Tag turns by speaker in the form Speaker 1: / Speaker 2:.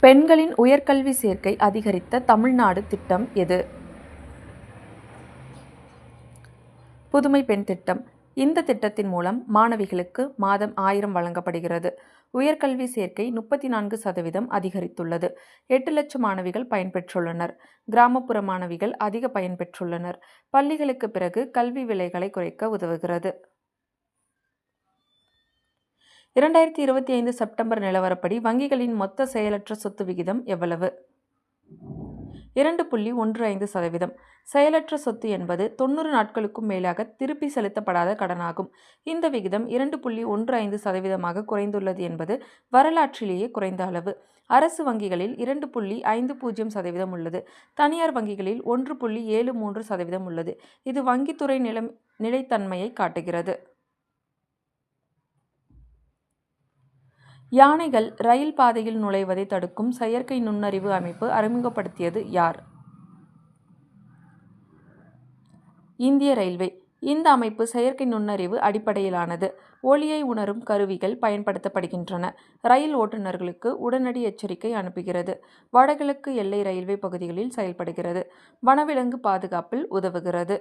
Speaker 1: பெண்களின் உயர்கல்வி சேர்க்கை அதிகரித்த தமிழ்நாடு திட்டம் எது? புதுமை பெண் திட்டம். இந்த திட்டத்தின் மூலம் மாணவிகளுக்கு மாதம் 1000 வழங்கப்படுகிறது. உயர்கல்வி சேர்க்கை 34% அதிகரித்துள்ளது. 8 லட்சம் மாணவிகள் பயன்பெற்றுள்ளனர். கிராமப்புற மாணவிகள் அதிக பயன்பெற்றுள்ளனர். பள்ளிகளுக்கு பிறகு கல்வி விலைகளை குறைக்க உதவுகிறது. 2025 செப்டம்பர் நிலவரப்படி வங்கிகளின் மொத்த செயலற்ற சொத்து விகிதம் எவ்வளவு? 2.15%. செயலற்ற சொத்து என்பது 90 நாட்களுக்கும் மேலாக திருப்பி செலுத்தப்படாத கடனாகும். இந்த விகிதம் 2.15%ஆக குறைந்துள்ளது என்பது வரலாற்றிலேயே குறைந்த அளவு. அரசு வங்கிகளில் 2.50% உள்ளது. தனியார் வங்கிகளில் 1.73% உள்ளது. இது வங்கித்துறை நிலைத்தன்மையை காட்டுகிறது. யானைகள் ரயில் பாதையில் நுழைவதை தடுக்கும் செயற்கை நுண்ணறிவு அமைப்பு அறிமுகப்படுத்தியது யார்? இந்திய ரயில்வே. இந்த அமைப்பு செயற்கை நுண்ணறிவு அடிப்படையிலானது. ஒலியை உணரும் கருவிகள் பயன்படுத்தப்படுகின்றன. ரயில் ஓட்டுநர்களுக்கு உடனடி எச்சரிக்கை அனுப்புகிறது. வடகிழக்கு எல்லை ரயில்வே பகுதிகளில் செயல்படுகிறது. வனவிலங்கு பாதுகாப்பில் உதவுகிறது.